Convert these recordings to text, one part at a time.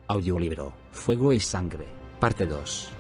Audiolibro, Fuego y Sangre, parte 2.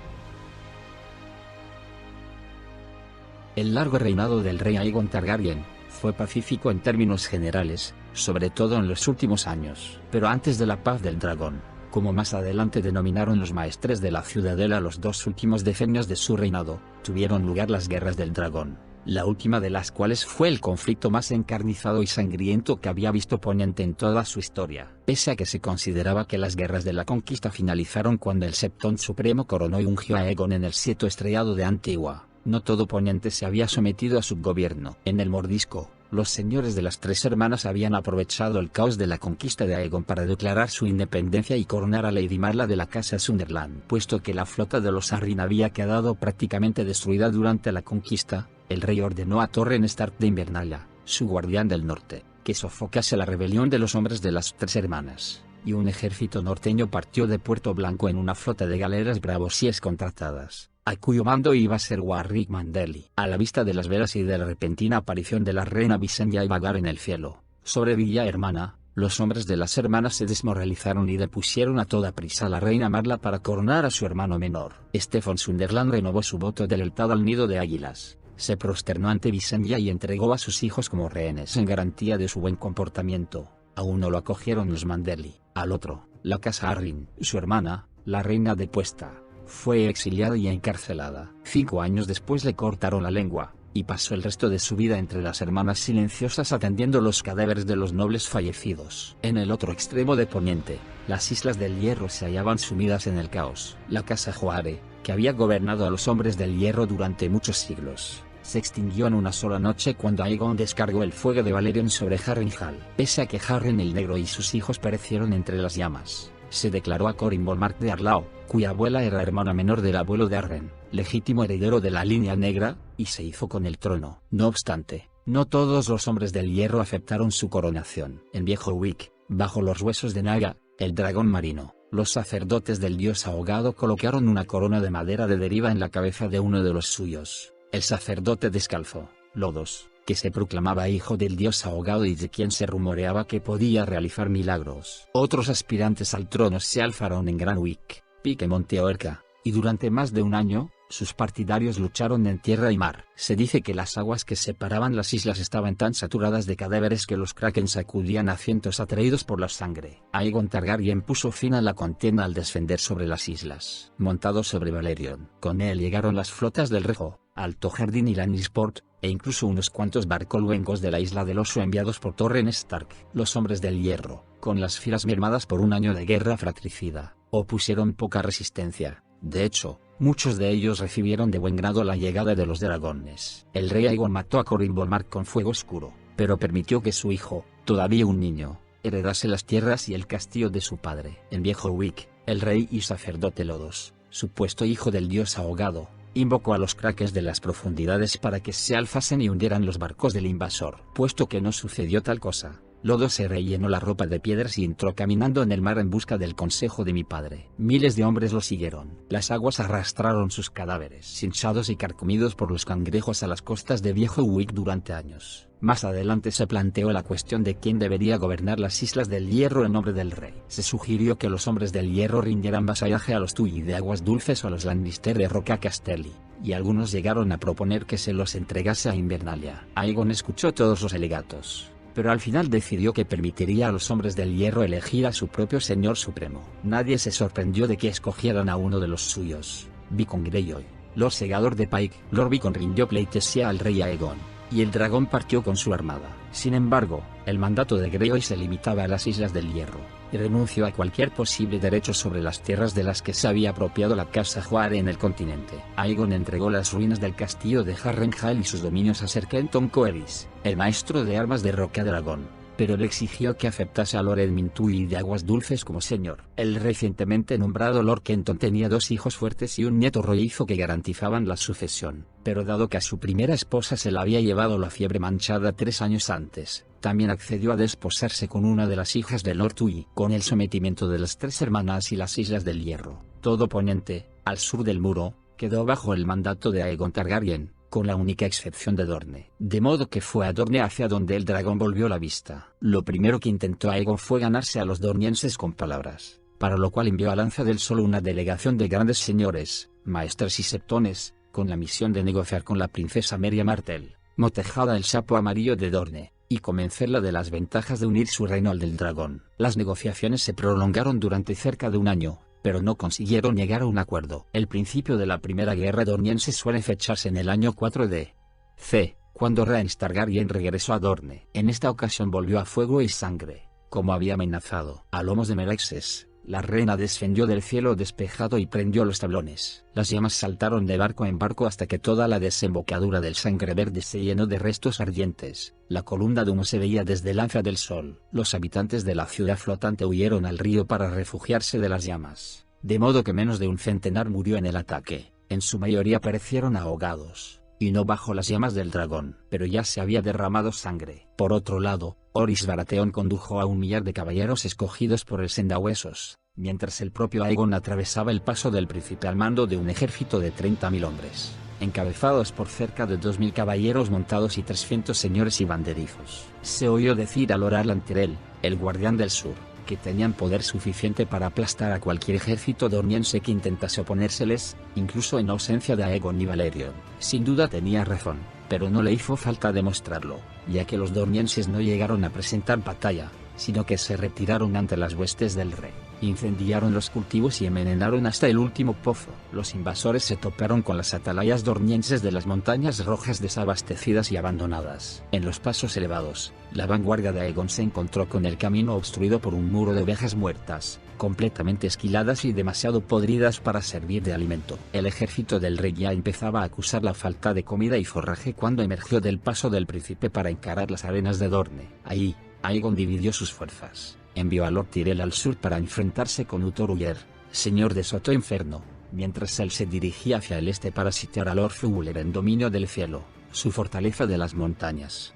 El largo reinado del rey Aegon Targaryen fue pacífico en términos generales, sobre todo en los últimos años. Pero antes de la paz del dragón, como más adelante denominaron los maestres de la ciudadela los dos últimos decenios de su reinado, tuvieron lugar las guerras del dragón, la última de las cuales fue el conflicto más encarnizado y sangriento que había visto Poniente en toda su historia. Pese a que se consideraba que las guerras de la conquista finalizaron cuando el Septón Supremo coronó y ungió a Aegon en el Sieto Estrellado de Antigua, no todo Poniente se había sometido a su gobierno. En el Mordisco, los señores de las Tres Hermanas habían aprovechado el caos de la conquista de Aegon para declarar su independencia y coronar a Lady Marla de la casa Sunderland. Puesto que la flota de los Arryn había quedado prácticamente destruida durante la conquista, el rey ordenó a Torren Stark de Invernalia, su guardián del norte, que sofocase la rebelión de los hombres de las Tres Hermanas, y un ejército norteño partió de Puerto Blanco en una flota de galeras bravosíes contratadas, a cuyo mando iba a ser Warwick Mandeli. A la vista de las velas y de la repentina aparición de la reina Visenya y vagar en el cielo, sobre Villa Hermana, los hombres de las hermanas se desmoralizaron y depusieron a toda prisa a la reina Marla para coronar a su hermano menor. Steffon Sunderland renovó su voto de lealtad al nido de águilas, se prosternó ante Visenya y entregó a sus hijos como rehenes en garantía de su buen comportamiento. A uno lo acogieron los Mandeli, al otro, la casa Arryn. Su hermana, la reina depuesta, fue exiliada y encarcelada. 5 años después le cortaron la lengua, y pasó el resto de su vida entre las hermanas silenciosas atendiendo los cadáveres de los nobles fallecidos. En el otro extremo de Poniente, las Islas del Hierro se hallaban sumidas en el caos. La casa Joare, que había gobernado a los hombres del hierro durante muchos siglos, se extinguió en una sola noche cuando Aegon descargó el fuego de Valerion sobre Harrenhal. Pese a que Harren el Negro y sus hijos perecieron entre las llamas, se declaró a Corin Bolmark de Arlao, cuya abuela era hermana menor del abuelo de Arryn, legítimo heredero de la línea negra, y se hizo con el trono. No obstante, no todos los hombres del hierro aceptaron su coronación. En Viejo Wick, bajo los huesos de Naga, el dragón marino, los sacerdotes del dios ahogado colocaron una corona de madera de deriva en la cabeza de uno de los suyos. El sacerdote descalzo, Lodos, que se proclamaba hijo del dios ahogado y de quien se rumoreaba que podía realizar milagros. Otros aspirantes al trono se alzaron en Gran Wick, Pique y Monteorca, y durante más de un año, sus partidarios lucharon en tierra y mar. Se dice que las aguas que separaban las islas estaban tan saturadas de cadáveres que los kraken sacudían a cientos atraídos por la sangre. Aegon Targaryen puso fin a la contienda al descender sobre las islas, montado sobre Valerion. Con él llegaron las flotas del Rejo, Alto Jardín y Lannisport, e incluso unos cuantos barcoluengos de la Isla del Oso enviados por Torren Stark. Los hombres del hierro, con las filas mermadas por un año de guerra fratricida, opusieron poca resistencia. De hecho, muchos de ellos recibieron de buen grado la llegada de los dragones. El rey Aegon mató a Corin Bolmark con fuego oscuro, pero permitió que su hijo, todavía un niño, heredase las tierras y el castillo de su padre. En Viejo Wick, el rey y sacerdote Lodos, supuesto hijo del dios ahogado, invocó a los kraken de las profundidades para que se alzasen y hundieran los barcos del invasor. Puesto que no sucedió tal cosa, Lodos se rellenó la ropa de piedras y entró caminando en el mar en busca del consejo de mi padre. Miles de hombres lo siguieron. Las aguas arrastraron sus cadáveres hinchados y carcomidos por los cangrejos a las costas de Viejo Wick durante años. Más adelante se planteó la cuestión de quién debería gobernar las Islas del Hierro en nombre del rey. Se sugirió que los hombres del hierro rindieran vasallaje a los Tully de Aguas Dulces o a los Lannister de Roca Castelli, y algunos llegaron a proponer que se los entregase a Invernalia. Aegon escuchó todos los alegatos, pero al final decidió que permitiría a los hombres del hierro elegir a su propio señor supremo. Nadie se sorprendió de que escogieran a uno de los suyos, Beacon Greyjoy, Lord Segador de Pike. Lord Beacon rindió pleitesía al rey Aegon, y el dragón partió con su armada. Sin embargo, el mandato de Greyjoy se limitaba a las Islas del Hierro, y renunció a cualquier posible derecho sobre las tierras de las que se había apropiado la casa Joare en el continente. Aegon entregó las ruinas del castillo de Harrenhal y sus dominios a Ser Kenton Coeris, el maestro de armas de Roca Dragón, pero le exigió que aceptase a Lord Edmund Tully de Aguas Dulces como señor. El recientemente nombrado Lord Kenton tenía 2 hijos fuertes y un nieto rollizo que garantizaban la sucesión, pero dado que a su primera esposa se la había llevado la fiebre manchada 3 años antes, también accedió a desposarse con una de las hijas de Lord Tully. Con el sometimiento de las Tres Hermanas y las Islas del Hierro, todo Poniente, al sur del muro, quedó bajo el mandato de Aegon Targaryen, con la única excepción de Dorne. De modo que fue a Dorne hacia donde el dragón volvió la vista. Lo primero que intentó Aegon fue ganarse a los dornienses con palabras, para lo cual envió a Lanza del Sol una delegación de grandes señores, maestres y septones, con la misión de negociar con la princesa Meria Martell, motejada el sapo amarillo de Dorne, y convencerla de las ventajas de unir su reino al del dragón. Las negociaciones se prolongaron durante cerca de un año, pero no consiguieron llegar a un acuerdo. El principio de la primera guerra dorniense suele fecharse en el año 4 de C, cuando Rhaenys Targaryen regresó a Dorne. En esta ocasión volvió a fuego y sangre, como había amenazado. A lomos de Meraxes, la reina descendió del cielo despejado y prendió los tablones. Las llamas saltaron de barco en barco hasta que toda la desembocadura del Sangre Verde se llenó de restos ardientes. La columna de humo se veía desde Lanza del Sol. Los habitantes de la ciudad flotante huyeron al río para refugiarse de las llamas, de modo que menos de un centenar murió en el ataque. En su mayoría perecieron ahogados, y no bajo las llamas del dragón, pero ya se había derramado sangre. Por otro lado, Orys Baratheon condujo a 1.000.000 de caballeros escogidos por el Sendahuesos, mientras el propio Aegon atravesaba el paso del príncipe al mando de un ejército de 30.000 hombres, encabezados por cerca de 2.000 caballeros montados y 300 señores y banderizos. Se oyó decir a Lord Alan Tyrell, el guardián del sur, que tenían poder suficiente para aplastar a cualquier ejército dorniense que intentase oponérseles, incluso en ausencia de Aegon y Valerion. Sin duda tenía razón, pero no le hizo falta demostrarlo, ya que los dornienses no llegaron a presentar batalla, sino que se retiraron ante las huestes del rey, incendiaron los cultivos y envenenaron hasta el último pozo. Los invasores se toparon con las atalayas dornienses de las montañas rojas desabastecidas y abandonadas. En los pasos elevados, la vanguardia de Aegon se encontró con el camino obstruido por un muro de ovejas muertas, completamente esquiladas y demasiado podridas para servir de alimento. El ejército del rey ya empezaba a acusar la falta de comida y forraje cuando emergió del paso del príncipe para encarar las arenas de Dorne. Ahí, Aegon dividió sus fuerzas, envió a Lord Tyrell al sur para enfrentarse con Uthor Uller, señor de Soto Inferno, mientras él se dirigía hacia el este para sitiar a Lord Fuller en Dominio del Cielo, su fortaleza de las montañas.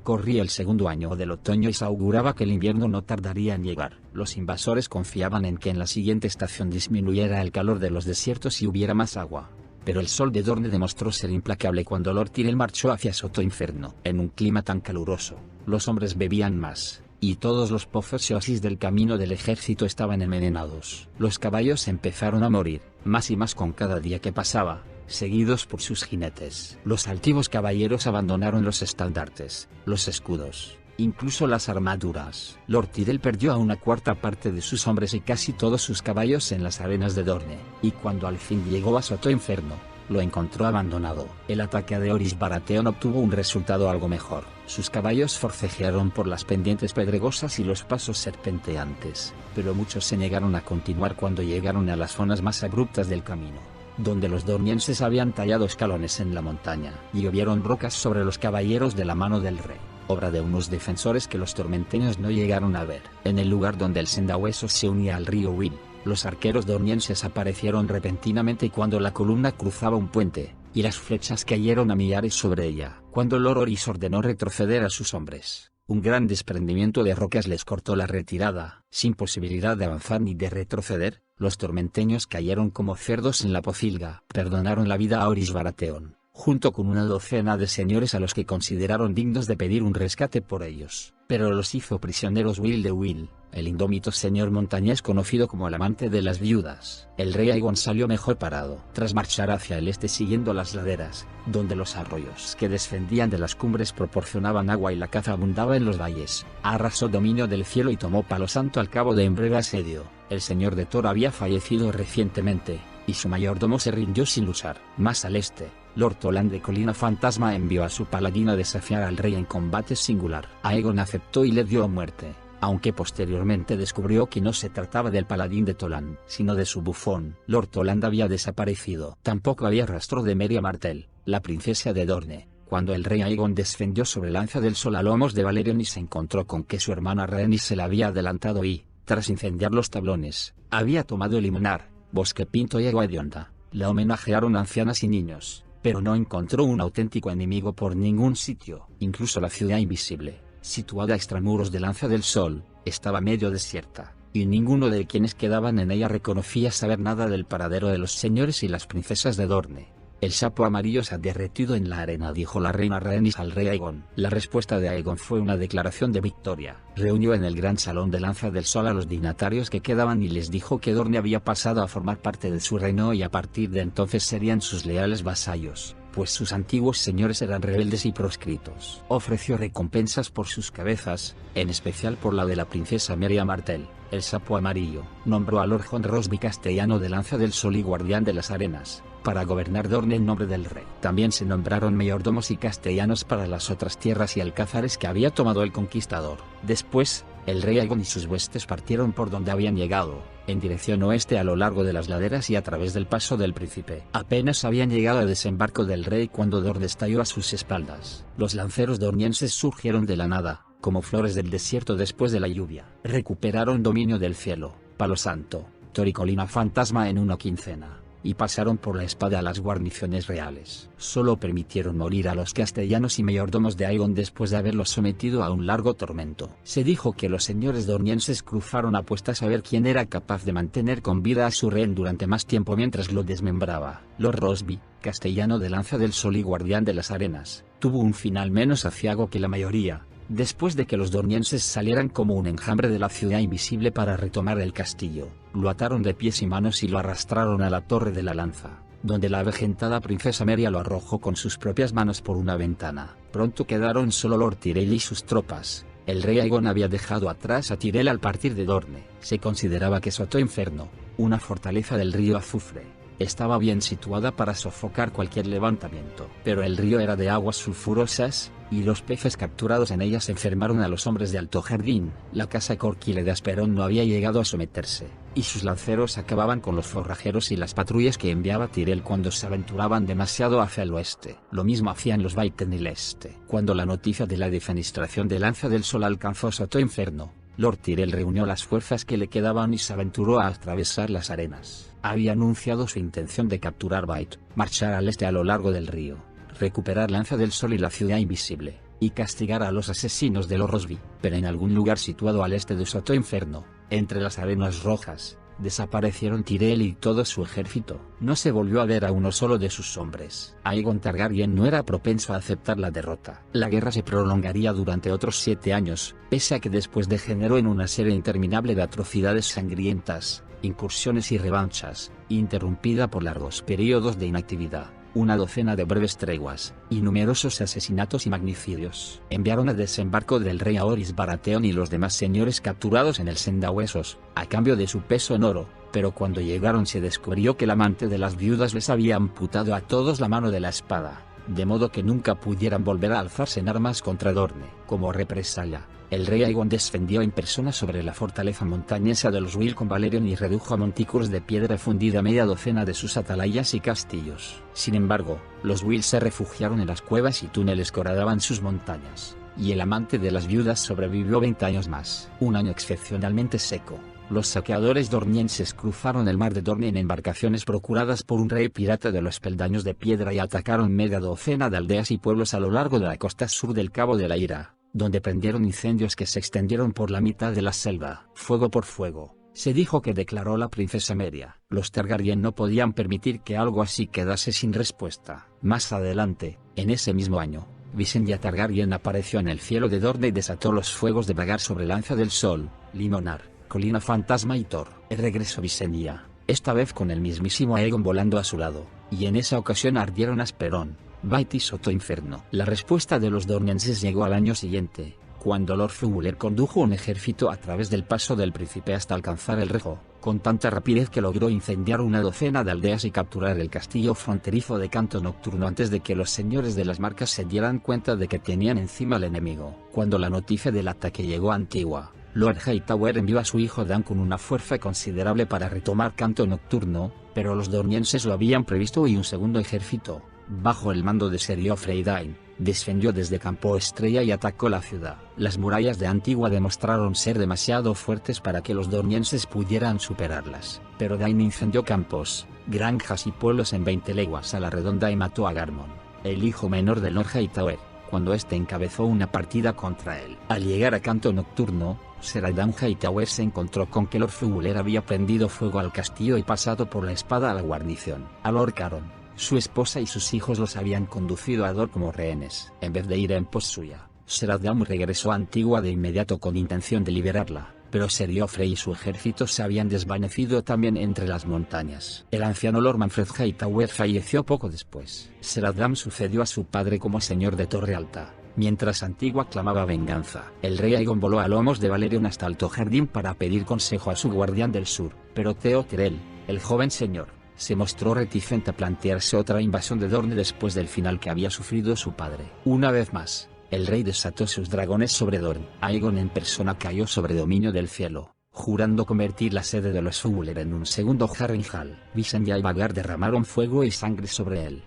Corría el segundo año del otoño y se auguraba que el invierno no tardaría en llegar. Los invasores confiaban en que en la siguiente estación disminuyera el calor de los desiertos y hubiera más agua. Pero el sol de Dorne demostró ser implacable cuando Lord Tyrell marchó hacia Soto Inferno. En un clima tan caluroso, los hombres bebían más, y todos los pozos y oasis del camino del ejército estaban envenenados. Los caballos empezaron a morir, más y más con cada día que pasaba, seguidos por sus jinetes. Los altivos caballeros abandonaron los estandartes, los escudos, incluso las armaduras. Lord Tyrell perdió a una cuarta parte de sus hombres y casi todos sus caballos en las arenas de Dorne, y cuando al fin llegó a Soto Inferno, lo encontró abandonado. El ataque de Orys Baratheon obtuvo un resultado algo mejor. Sus caballos forcejearon por las pendientes pedregosas y los pasos serpenteantes, pero muchos se negaron a continuar cuando llegaron a las zonas más abruptas del camino, donde los dornienses habían tallado escalones en la montaña. Llovieron rocas sobre los caballeros de la mano del rey, obra de unos defensores que los tormenteños no llegaron a ver. En el lugar donde el Sendahuesos se unía al río Will, los arqueros dornienses aparecieron repentinamente cuando la columna cruzaba un puente, y las flechas cayeron a millares sobre ella. Cuando Lord Orys ordenó retroceder a sus hombres, un gran desprendimiento de rocas les cortó la retirada. Sin posibilidad de avanzar ni de retroceder, los tormenteños cayeron como cerdos en la pocilga. Perdonaron la vida a Orys Baratheon, junto con una docena de señores a los que consideraron dignos de pedir un rescate por ellos, pero los hizo prisioneros Will de Will, el indómito señor montañés conocido como el amante de las viudas. El rey Aegon salió mejor parado. Tras marchar hacia el este siguiendo las laderas, donde los arroyos que descendían de las cumbres proporcionaban agua y la caza abundaba en los valles, arrasó Dominio del Cielo y tomó Palo Santo al cabo de un breve asedio. El señor de Thor había fallecido recientemente, y su mayordomo se rindió sin luchar. Más al este, Lord Toland de Colina Fantasma envió a su paladín a desafiar al rey en combate singular. Aegon aceptó y le dio muerte, aunque posteriormente descubrió que no se trataba del paladín de Toland, sino de su bufón. Lord Toland había desaparecido. Tampoco había rastro de Meria Martell, la princesa de Dorne, cuando el rey Aegon descendió sobre Lanza del Sol a lomos de Valerion y se encontró con que su hermana Rhaenys se la había adelantado y, tras incendiar los tablones, había tomado el limonar, Bosque Pinto y Agua Hedionda. La homenajearon ancianas y niños, pero no encontró un auténtico enemigo por ningún sitio. Incluso la ciudad invisible, situada a extramuros de Lanza del Sol, estaba medio desierta, y ninguno de quienes quedaban en ella reconocía saber nada del paradero de los señores y las princesas de Dorne. El sapo amarillo se ha derretido en la arena, dijo la reina Rhaenys al rey Aegon. La respuesta de Aegon fue una declaración de victoria. Reunió en el gran salón de Lanza del Sol a los dignatarios que quedaban y les dijo que Dorne había pasado a formar parte de su reino y a partir de entonces serían sus leales vasallos, pues sus antiguos señores eran rebeldes y proscritos. Ofreció recompensas por sus cabezas, en especial por la de la princesa Meria Martell. El sapo amarillo nombró a Lord Jon Rosby castellano de Lanza del Sol y guardián de las arenas, para gobernar Dorne en nombre del rey. También se nombraron mayordomos y castellanos para las otras tierras y alcázares que había tomado el conquistador. Después, el rey Aegon y sus huestes partieron por donde habían llegado, en dirección oeste a lo largo de las laderas y a través del paso del príncipe. Apenas habían llegado al desembarco del rey cuando Dorne estalló a sus espaldas. Los lanceros dornienses surgieron de la nada, como flores del desierto después de la lluvia. Recuperaron dominio del cielo, Palo Santo, Tor y Colina Fantasma en una quincena, y pasaron por la espada a las guarniciones reales. Solo permitieron morir a los castellanos y mayordomos de Aegon después de haberlos sometido a un largo tormento. Se dijo que los señores dornienses cruzaron apuestas a ver quién era capaz de mantener con vida a su rehén durante más tiempo mientras lo desmembraba. Lord Rosby, castellano de Lanza del Sol y guardián de las arenas, tuvo un final menos aciago que la mayoría, después de que los dornienses salieran como un enjambre de la ciudad invisible para retomar el castillo. Lo ataron de pies y manos y lo arrastraron a la Torre de la Lanza, donde la avejentada princesa Meria lo arrojó con sus propias manos por una ventana. Pronto quedaron solo Lord Tyrell y sus tropas. El rey Aegon había dejado atrás a Tyrell al partir de Dorne. Se consideraba que Soto Inferno, una fortaleza del río Azufre, estaba bien situada para sofocar cualquier levantamiento. Pero el río era de aguas sulfurosas, y los peces capturados en ellas enfermaron a los hombres de Alto Jardín. La casa Corquile de Asperón no había llegado a someterse, y sus lanceros acababan con los forrajeros y las patrullas que enviaba Tyrell cuando se aventuraban demasiado hacia el oeste. Lo mismo hacían los Vaiten en el este. Cuando la noticia de la defenestración de Lanza del Sol alcanzó Soto Inferno, Lord Tyrell reunió las fuerzas que le quedaban y se aventuró a atravesar las arenas. Había anunciado su intención de capturar Bite, marchar al este a lo largo del río, recuperar Lanza del Sol y la ciudad invisible, y castigar a los asesinos de Lord Rosby. Pero en algún lugar situado al este de Soto Inferno, entre las arenas rojas, desaparecieron Tyrell y todo su ejército. No se volvió a ver a uno solo de sus hombres. Aegon Targaryen no era propenso a aceptar la derrota. La guerra se prolongaría durante otros 7 años, pese a que después degeneró en una serie interminable de atrocidades sangrientas, incursiones y revanchas, interrumpida por largos periodos de inactividad, una docena de breves treguas, y numerosos asesinatos y magnicidios. Enviaron a desembarco del rey a Orys Baratheon y los demás señores capturados en el Sendahuesos, a cambio de su peso en oro, pero cuando llegaron se descubrió que el amante de las viudas les había amputado a todos la mano de la espada, de modo que nunca pudieran volver a alzarse en armas contra Dorne. Como represalia, el rey Aegon descendió en persona sobre la fortaleza montañesa de los Will con Valerion y redujo a montículos de piedra fundida media docena de sus atalayas y castillos. Sin embargo, los Will se refugiaron en las cuevas y túneles que horadaban sus montañas, y el amante de las viudas sobrevivió 20 años más. Un año excepcionalmente seco. Los saqueadores dornienses cruzaron el mar de Dorne en embarcaciones procuradas por un rey pirata de los peldaños de piedra y atacaron media docena de aldeas y pueblos a lo largo de la costa sur del Cabo de la Ira, donde prendieron incendios que se extendieron por la mitad de la selva. Fuego por fuego, se dijo que declaró la princesa Meria. Los Targaryen no podían permitir que algo así quedase sin respuesta. Más adelante, en ese mismo año, Visenya Targaryen apareció en el cielo de Dorne y desató los fuegos de Vagar sobre Lanza del Sol, Limonar, Colina Fantasma y Tor. Regresó Visenya, esta vez con el mismísimo Aegon volando a su lado, y en esa ocasión ardieron Asperón, Bite y Soto Inferno. La respuesta de los dornienses llegó al año siguiente, cuando Lord Fuller condujo un ejército a través del paso del Príncipe hasta alcanzar el Rejo, con tanta rapidez que logró incendiar una docena de aldeas y capturar el castillo fronterizo de Canto Nocturno antes de que los señores de las marcas se dieran cuenta de que tenían encima al enemigo. Cuando la noticia del ataque llegó a Antigua, Lord Hightower envió a su hijo Dan con una fuerza considerable para retomar Canto Nocturno, pero los dornienses lo habían previsto y un segundo ejército, bajo el mando de Ser Joffrey Dain, descendió desde Campo Estrella y atacó la ciudad. Las murallas de Antigua demostraron ser demasiado fuertes para que los dornienses pudieran superarlas, pero Dain incendió campos, granjas y pueblos en 20 leguas a la redonda y mató a Garmon, el hijo menor de Lord Hightower, cuando este encabezó una partida contra él. Al llegar a Canto Nocturno, Ser Aidan Hightower se encontró con que Lord Fuller había prendido fuego al castillo y pasado por la espada a la guarnición. A Lord Caron, Su esposa y sus hijos los habían conducido a Dor como rehenes. En vez de ir en pos suya, Seratlán regresó a Antigua de inmediato con intención de liberarla, pero Seriofre y su ejército se habían desvanecido también entre las montañas. El anciano Lord Manfred Hightower falleció poco después. Seratlán sucedió a su padre como señor de Torre Alta. Mientras Antigua clamaba venganza, el rey Aegon voló a lomos de Valerion hasta Alto Jardín para pedir consejo a su guardián del sur, pero Theo Tyrell, el joven señor, se mostró reticente a plantearse otra invasión de Dorne después del final que había sufrido su padre. Una vez más, el rey desató sus dragones sobre Dorne. Aegon en persona cayó sobre dominio del cielo, jurando convertir la sede de los Fuller en un segundo Harrenhal. Visenya y Vhagar derramaron fuego y sangre sobre él.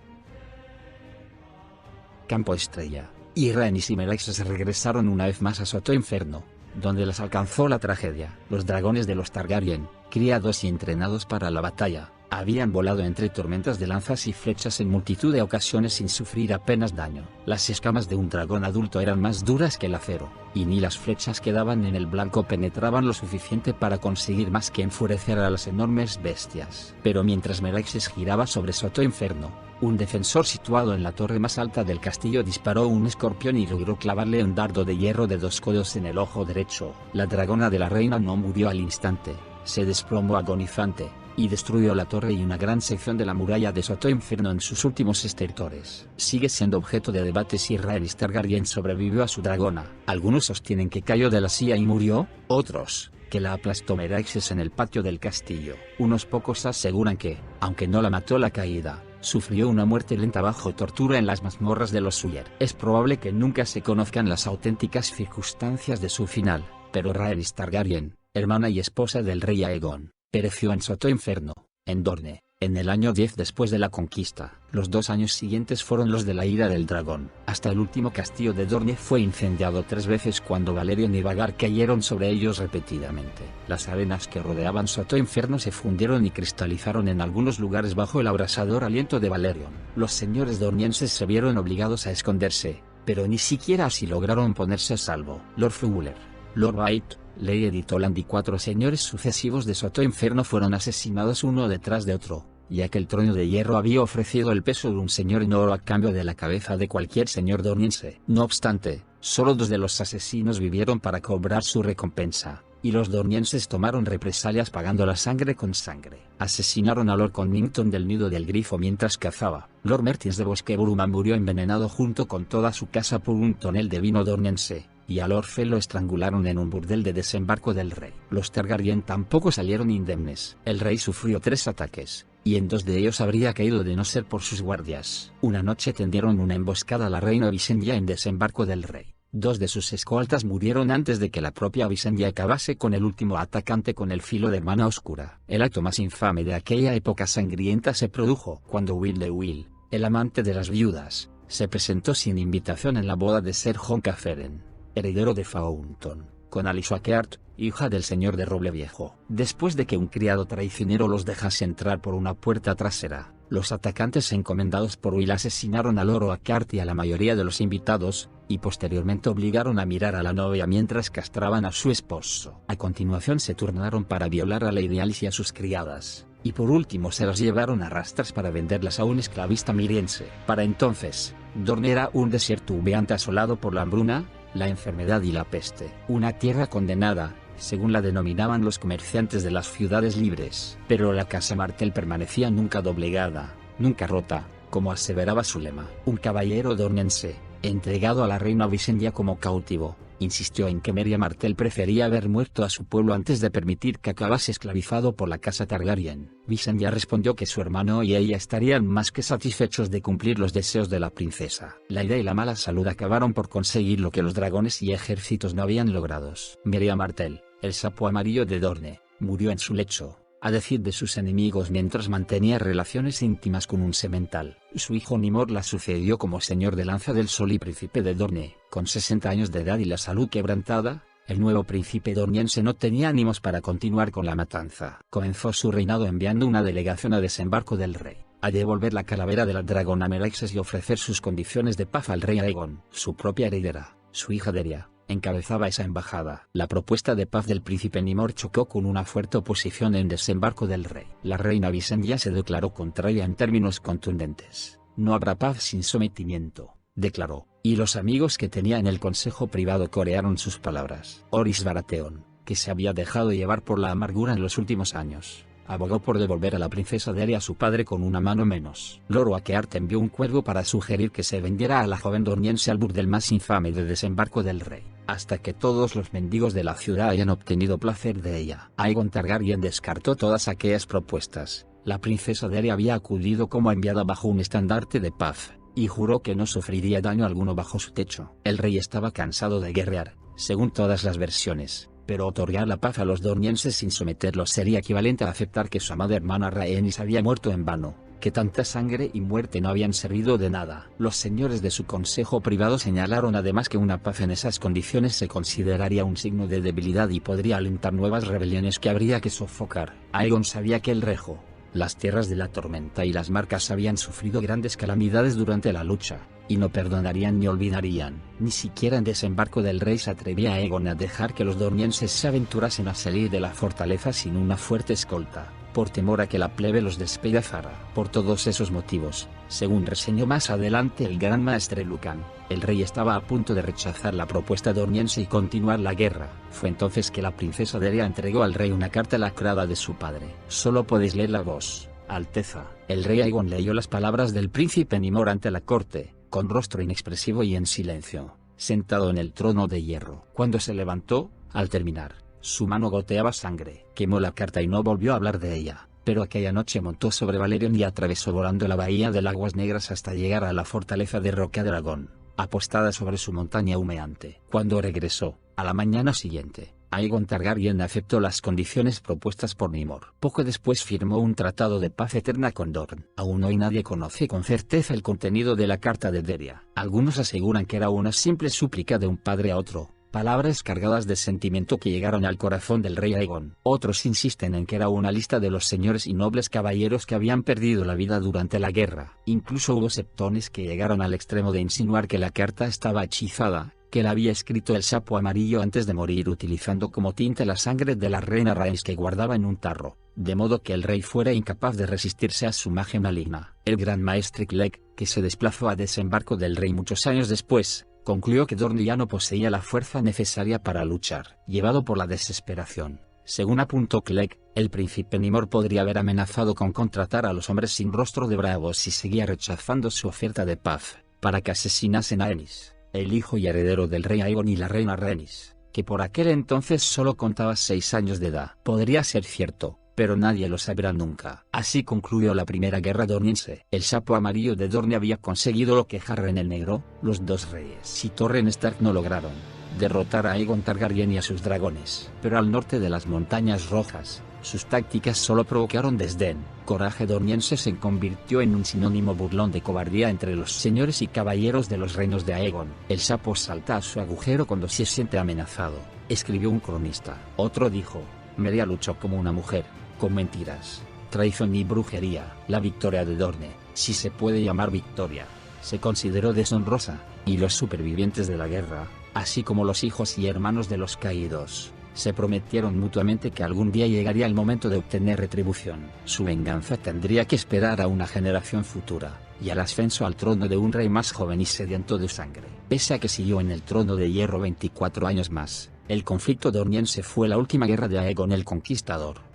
Campo Estrella. Y Rhaenys y Meraxes regresaron una vez más a Soto Inferno, donde las alcanzó la tragedia. Los dragones de los Targaryen, criados y entrenados para la batalla, habían volado entre tormentas de lanzas y flechas en multitud de ocasiones sin sufrir apenas daño. Las escamas de un dragón adulto eran más duras que el acero, y ni las flechas que daban en el blanco penetraban lo suficiente para conseguir más que enfurecer a las enormes bestias. Pero mientras Meraxes giraba sobre Soto Inferno, un defensor situado en la torre más alta del castillo disparó un escorpión y logró clavarle un dardo de hierro de 2 codos en el ojo derecho. La dragona de la reina no murió al instante, se desplomó agonizante, y destruyó la torre y una gran sección de la muralla de Soto Inferno en sus últimos estertores. Sigue siendo objeto de debate si Rhaenys Targaryen sobrevivió a su dragona. Algunos sostienen que cayó de la silla y murió, otros, que la aplastó Meraxes en el patio del castillo. Unos pocos aseguran que, aunque no la mató la caída, sufrió una muerte lenta bajo tortura en las mazmorras de los Suyer. Es probable que nunca se conozcan las auténticas circunstancias de su final, pero Rhaenys Targaryen, hermana y esposa del rey Aegon, pereció en Soto Inferno, en Dorne, en el año 10 después de la conquista. Los 2 años siguientes fueron los de la ira del dragón. Hasta el último castillo de Dorne fue incendiado 3 veces cuando Valerion y Vhagar cayeron sobre ellos repetidamente. Las arenas que rodeaban Soto Inferno se fundieron y cristalizaron en algunos lugares bajo el abrasador aliento de Valerion. Los señores dornienses se vieron obligados a esconderse, pero ni siquiera así lograron ponerse a salvo. Lord Fuller, Lord White, Lady Toland y 4 señores sucesivos de Soto Inferno fueron asesinados uno detrás de otro, ya que el trono de hierro había ofrecido el peso de un señor en oro a cambio de la cabeza de cualquier señor dorniense. No obstante, solo 2 de los asesinos vivieron para cobrar su recompensa, y los dornienses tomaron represalias pagando la sangre con sangre. Asesinaron a Lord Connington del Nido del Grifo mientras cazaba. Lord Mertins de Bosque Bruma murió envenenado junto con toda su casa por un tonel de vino dorniense, y a Lord Fe lo estrangularon en un burdel de Desembarco del Rey. Los Targaryen tampoco salieron indemnes. El rey sufrió 3 ataques, y en 2 de ellos habría caído de no ser por sus guardias. Una noche tendieron una emboscada a la reina Visenya en Desembarco del Rey. 2 de sus escoltas murieron antes de que la propia Visenya acabase con el último atacante con el filo de mana oscura. El acto más infame de aquella época sangrienta se produjo cuando Will de Will, el amante de las viudas, se presentó sin invitación en la boda de Ser Honcaferen, heredero de Faunton, con Alysha Keart, hija del señor de Roble Viejo. Después de que un criado traicionero los dejase entrar por una puerta trasera, los atacantes encomendados por Will asesinaron a Loro Keart y a la mayoría de los invitados, y posteriormente obligaron a mirar a la novia mientras castraban a su esposo. A continuación se turnaron para violar a Lady Alice y a sus criadas, y por último se las llevaron a rastras para venderlas a un esclavista miriense. Para entonces, Dorne era un desierto humeante asolado por la hambruna, la enfermedad y la peste. Una tierra condenada, según la denominaban los comerciantes de las ciudades libres. Pero la casa Martell permanecía nunca doblegada, nunca rota, como aseveraba su lema. Un caballero dornense, entregado a la reina Visenya como cautivo, insistió en que Merya Martell prefería haber muerto a su pueblo antes de permitir que acabase esclavizado por la casa Targaryen. Visenya respondió que su hermano y ella estarían más que satisfechos de cumplir los deseos de la princesa. La ira y la mala salud acabaron por conseguir lo que los dragones y ejércitos no habían logrado. Merya Martell, el sapo amarillo de Dorne, murió en su lecho, a decir de sus enemigos mientras mantenía relaciones íntimas con un semental. Su hijo Nimor la sucedió como señor de Lanza del Sol y príncipe de Dorne. Con 60 años de edad y la salud quebrantada, el nuevo príncipe dorniense no tenía ánimos para continuar con la matanza. Comenzó su reinado enviando una delegación a Desembarco del Rey, a devolver la calavera de la dragona Meraxes y ofrecer sus condiciones de paz al rey Aegon. Su propia heredera, su hija Deria, encabezaba esa embajada. La propuesta de paz del príncipe Nimor chocó con una fuerte oposición en desembarco del rey. La reina Visenya se declaró contraria en términos contundentes. No habrá paz sin sometimiento, declaró, y los amigos que tenía en el consejo privado corearon sus palabras. Oris Baratheon, que se había dejado llevar por la amargura en los últimos años, abogó por devolver a la princesa Daenerys a su padre con una mano menos. Lord Oakheart envió un cuervo para sugerir que se vendiera a la joven dorniense al burdel más infame de desembarco del rey, hasta que todos los mendigos de la ciudad hayan obtenido placer de ella. Aegon Targaryen descartó todas aquellas propuestas. La princesa Daenerys había acudido como enviada bajo un estandarte de paz, y juró que no sufriría daño alguno bajo su techo. El rey estaba cansado de guerrear, según todas las versiones, pero otorgar la paz a los dornienses sin someterlos sería equivalente a aceptar que su amada hermana Rhaenys había muerto en vano, que tanta sangre y muerte no habían servido de nada. Los señores de su consejo privado señalaron además que una paz en esas condiciones se consideraría un signo de debilidad y podría alentar nuevas rebeliones que habría que sofocar. Aegon sabía que el Rejo, las tierras de la tormenta y las marcas habían sufrido grandes calamidades durante la lucha, y no perdonarían ni olvidarían. Ni siquiera en desembarco del rey se atrevía Aegon a dejar que los dornienses se aventurasen a salir de la fortaleza sin una fuerte escolta, por temor a que la plebe los despedazara. Por todos esos motivos, según reseñó más adelante el gran maestre Lucan, el rey estaba a punto de rechazar la propuesta dorniense y continuar la guerra. Fue entonces que la princesa Daenerys entregó al rey una carta lacrada de su padre. Solo podéis leerla vos, Alteza. El rey Aegon leyó las palabras del príncipe Nimor ante la corte, con rostro inexpresivo y en silencio, sentado en el trono de hierro. Cuando se levantó, al terminar, su mano goteaba sangre. Quemó la carta y no volvió a hablar de ella, pero aquella noche montó sobre Valerion y atravesó volando la bahía de Aguas Negras hasta llegar a la fortaleza de Rocadragón, apostada sobre su montaña humeante. Cuando regresó, a la mañana siguiente, Aegon Targaryen aceptó las condiciones propuestas por Nimor. Poco después firmó un tratado de paz eterna con Dorne. Aún hoy nadie conoce con certeza el contenido de la carta de Daenerys. Algunos aseguran que era una simple súplica de un padre a otro, palabras cargadas de sentimiento que llegaron al corazón del rey Aegon. Otros insisten en que era una lista de los señores y nobles caballeros que habían perdido la vida durante la guerra. Incluso hubo septones que llegaron al extremo de insinuar que la carta estaba hechizada, que la había escrito el sapo amarillo antes de morir utilizando como tinte la sangre de la reina Rhaenys que guardaba en un tarro, de modo que el rey fuera incapaz de resistirse a su magia maligna. El gran maestre Clegg, que se desplazó a desembarco del rey muchos años después, concluyó que Dorne ya no poseía la fuerza necesaria para luchar. Llevado por la desesperación, según apuntó Clegg, el príncipe Nimor podría haber amenazado con contratar a los hombres sin rostro de bravos si seguía rechazando su oferta de paz, para que asesinasen a Aenys, el hijo y heredero del rey Aegon y la reina Rhaenys, que por aquel entonces solo contaba 6 años de edad. Podría ser cierto, pero nadie lo sabrá nunca. Así concluyó la primera guerra dorniense. El sapo amarillo de Dorne había conseguido lo que Harren el Negro, los dos reyes y Torren Stark no lograron: derrotar a Aegon Targaryen y a sus dragones. Pero al norte de las montañas rojas, sus tácticas solo provocaron desdén. Coraje dorniense se convirtió en un sinónimo burlón de cobardía entre los señores y caballeros de los reinos de Aegon. El sapo salta a su agujero cuando se siente amenazado, escribió un cronista. Otro dijo: Meria luchó como una mujer, con mentiras, traición y brujería. La victoria de Dorne, si se puede llamar victoria, se consideró deshonrosa, y los supervivientes de la guerra, así como los hijos y hermanos de los caídos, se prometieron mutuamente que algún día llegaría el momento de obtener retribución. Su venganza tendría que esperar a una generación futura, y al ascenso al trono de un rey más joven y sediento de sangre. Pese a que siguió en el trono de hierro 24 años más, el conflicto dorniense fue la última guerra de Aegon el Conquistador.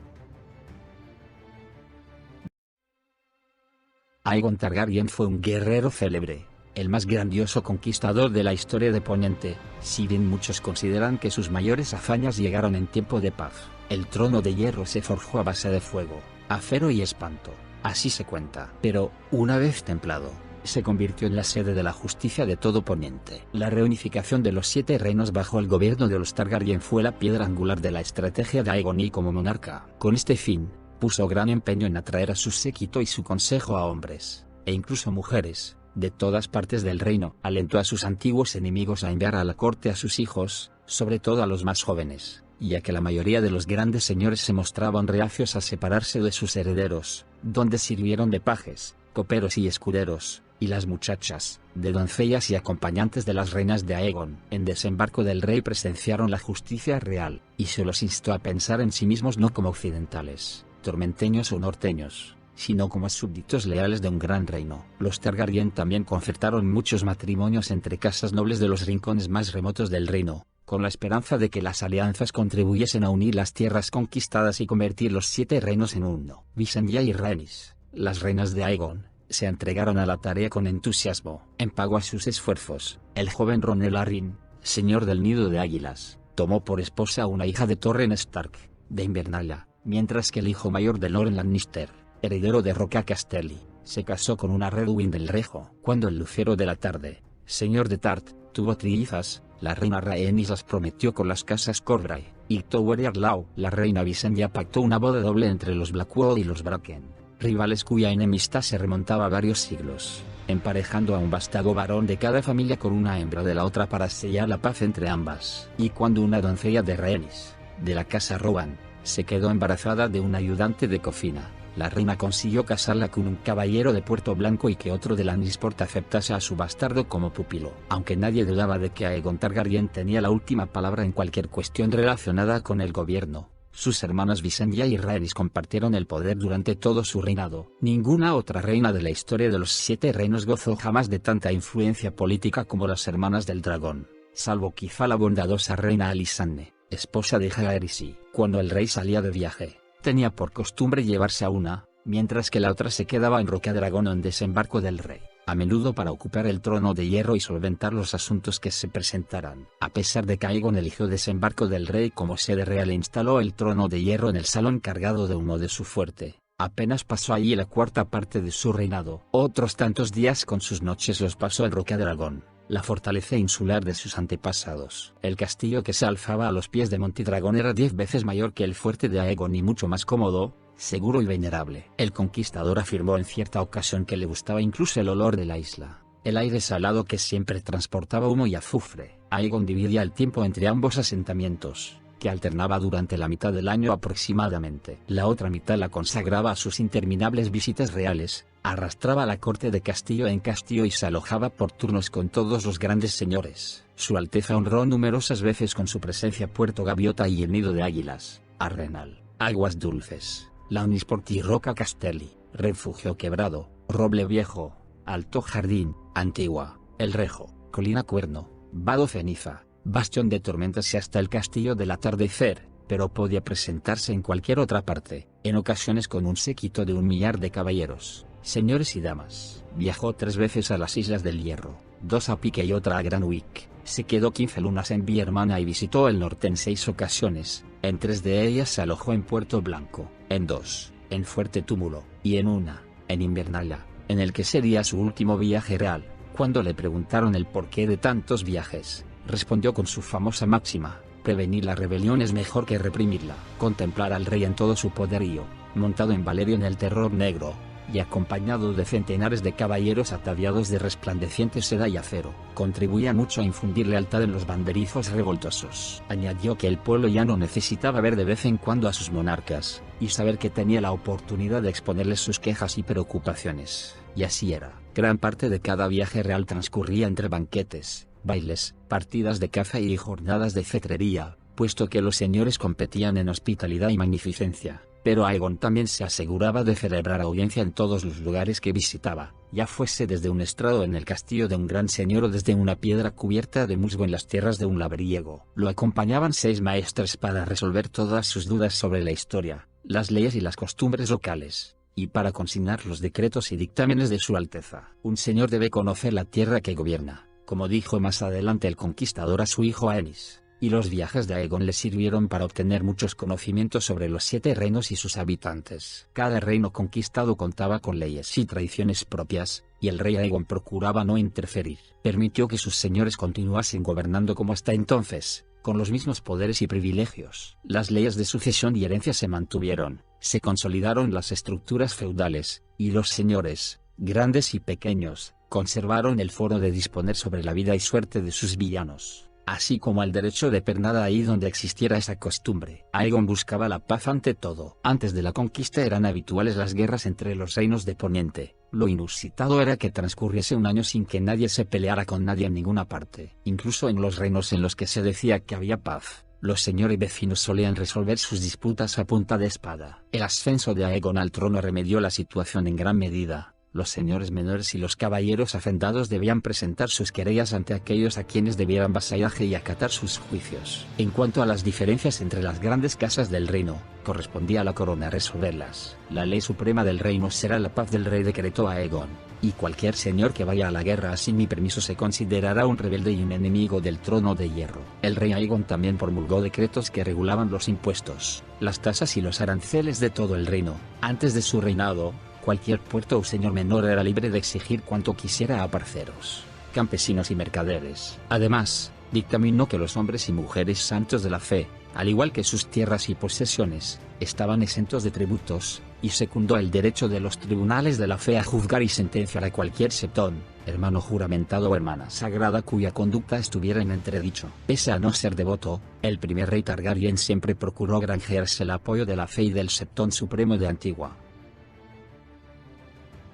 Aegon Targaryen fue un guerrero célebre, el más grandioso conquistador de la historia de Poniente, si bien muchos consideran que sus mayores hazañas llegaron en tiempo de paz. El trono de hierro se forjó a base de fuego, acero y espanto, así se cuenta. Pero, una vez templado, se convirtió en la sede de la justicia de todo Poniente. La reunificación de los 7 reinos bajo el gobierno de los Targaryen fue la piedra angular de la estrategia de Aegon y como monarca. Con este fin, puso gran empeño en atraer a su séquito y su consejo a hombres, e incluso mujeres, de todas partes del reino. Alentó a sus antiguos enemigos a enviar a la corte a sus hijos, sobre todo a los más jóvenes, ya que la mayoría de los grandes señores se mostraban reacios a separarse de sus herederos, donde sirvieron de pajes, coperos y escuderos. y las muchachas, de doncellas y acompañantes de las reinas de Aegon. En desembarco del rey presenciaron la justicia real, y se los instó a pensar en sí mismos no como occidentales, tormenteños o norteños, sino como súbditos leales de un gran reino. Los Targaryen también concertaron muchos matrimonios entre casas nobles de los rincones más remotos del reino, con la esperanza de que las alianzas contribuyesen a unir las tierras conquistadas y convertir los 7 reinos en uno. Visenya y Rhaenys, las reinas de Aegon, se entregaron a la tarea con entusiasmo. En pago a sus esfuerzos, el joven Ronel Arryn, señor del Nido de Águilas, tomó por esposa a una hija de Torren Stark, de Invernalia, mientras que el hijo mayor de Loren Lannister, heredero de Roca Castelli, se casó con una Redwyn del Rejo. Cuando el lucero de la tarde, señor de Tart, tuvo trillizas, la reina Rhaenys las prometió con las casas Corbray y Toweriarlau. La reina Visenya pactó una boda doble entre los Blackwall y los Bracken, rivales cuya enemistad se remontaba a varios siglos, emparejando a un vástago varón de cada familia con una hembra de la otra para sellar la paz entre ambas. Y cuando una doncella de Rhaenys, de la casa Rohan, se quedó embarazada de un ayudante de cocina, la reina consiguió casarla con un caballero de Puerto Blanco y que otro de Lannisport aceptase a su bastardo como pupilo. Aunque nadie dudaba de que Aegon Targaryen tenía la última palabra en cualquier cuestión relacionada con el gobierno, sus hermanas Visenya y Rhaenys compartieron el poder durante todo su reinado. Ninguna otra reina de la historia de los 7 reinos gozó jamás de tanta influencia política como las hermanas del dragón, salvo quizá la bondadosa reina Alysanne, esposa de Jaehaerys. Cuando el rey salía de viaje, tenía por costumbre llevarse a una, mientras que la otra se quedaba en Rocadragón en desembarco del rey, a menudo para ocupar el trono de hierro y solventar los asuntos que se presentaran. A pesar de que Aegon eligió desembarco del rey como sede real e instaló el trono de hierro en el salón cargado de humo de su fuerte, apenas pasó allí la cuarta parte de su reinado. Otros tantos días con sus noches los pasó en Rocadragón, la fortaleza insular de sus antepasados. El castillo que se alzaba a los pies de Montidragón era 10 veces mayor que el fuerte de Aegon y mucho más cómodo, seguro y venerable. El conquistador afirmó en cierta ocasión que le gustaba incluso el olor de la isla, el aire salado que siempre transportaba humo y azufre. Aegon dividía el tiempo entre ambos asentamientos, que alternaba durante la mitad del año aproximadamente. La otra mitad la consagraba a sus interminables visitas reales, arrastraba la corte de castillo en castillo y se alojaba por turnos con todos los grandes señores. Su Alteza honró numerosas veces con su presencia Puerto Gaviota y el Nido de Águilas, Arrenal, Aguas Dulces, Lannisport y Roca Castelli, Refugio Quebrado, Roble Viejo, Alto Jardín, Antigua, El Rejo, Colina Cuerno, Vado Ceniza, Bastión de Tormentas y hasta el Castillo del Atardecer, pero podía presentarse en cualquier otra parte, en ocasiones con un séquito de 1 millar de caballeros, señores y damas. Viajó 3 veces a las Islas del Hierro, 2 a Pique y otra a Granwick. Se quedó 15 lunas en Villa Hermana y visitó el norte en 6 ocasiones. En 3 de ellas se alojó en Puerto Blanco, en 2, en Fuerte Túmulo, y en una, en Invernalia, en el que sería su último viaje real. Cuando le preguntaron el porqué de tantos viajes, respondió con su famosa máxima: prevenir la rebelión es mejor que reprimirla. Contemplar al rey en todo su poderío, montado en Valerion el Terror Negro, y acompañado de centenares de caballeros ataviados de resplandeciente seda y acero, contribuía mucho a infundir lealtad en los banderizos revoltosos. Añadió que el pueblo ya no necesitaba ver de vez en cuando a sus monarcas, y saber que tenía la oportunidad de exponerles sus quejas y preocupaciones. Y así era. Gran parte de cada viaje real transcurría entre banquetes, bailes, partidas de caza y jornadas de cetrería, puesto que los señores competían en hospitalidad y magnificencia. Pero Aegon también se aseguraba de celebrar audiencia en todos los lugares que visitaba, ya fuese desde un estrado en el castillo de un gran señor o desde una piedra cubierta de musgo en las tierras de un labriego. Lo acompañaban 6 maestres para resolver todas sus dudas sobre la historia, las leyes y las costumbres locales, y para consignar los decretos y dictámenes de su Alteza. Un señor debe conocer la tierra que gobierna, como dijo más adelante el conquistador a su hijo Aenys. Y los viajes de Aegon le sirvieron para obtener muchos conocimientos sobre los 7 reinos y sus habitantes. Cada reino conquistado contaba con leyes y tradiciones propias, y el rey Aegon procuraba no interferir. Permitió que sus señores continuasen gobernando como hasta entonces, con los mismos poderes y privilegios. Las leyes de sucesión y herencia se mantuvieron, se consolidaron las estructuras feudales, y los señores, grandes y pequeños, conservaron el foro de disponer sobre la vida y suerte de sus villanos, así como el derecho de pernada ahí donde existiera esa costumbre. Aegon buscaba la paz ante todo. Antes de la conquista eran habituales las guerras entre los reinos de Poniente, Lo inusitado era que transcurriese un año sin que nadie se peleara con nadie en ninguna parte. Incluso en los reinos en los que se decía que había paz, los señores vecinos solían resolver sus disputas a punta de espada. El ascenso de Aegon al trono remedió la situación en gran medida. Los señores menores y los caballeros hacendados debían presentar sus querellas ante aquellos a quienes debieran vasallaje y acatar sus juicios. En cuanto a las diferencias entre las grandes casas del reino, correspondía a la corona resolverlas. La ley suprema del reino será la paz del rey, decretó Aegon, y cualquier señor que vaya a la guerra sin mi permiso se considerará un rebelde y un enemigo del trono de hierro. El rey Aegon también promulgó decretos que regulaban los impuestos, las tasas y los aranceles de todo el reino. Antes de su reinado, cualquier puerto o señor menor era libre de exigir cuanto quisiera a parceros, campesinos y mercaderes. Además, dictaminó que los hombres y mujeres santos de la fe, al igual que sus tierras y posesiones, estaban exentos de tributos, y secundó el derecho de los tribunales de la fe a juzgar y sentenciar a cualquier septón, hermano juramentado o hermana sagrada cuya conducta estuviera en entredicho. Pese a no ser devoto, el primer rey Targaryen siempre procuró granjearse el apoyo de la fe y del septón supremo de Antigua.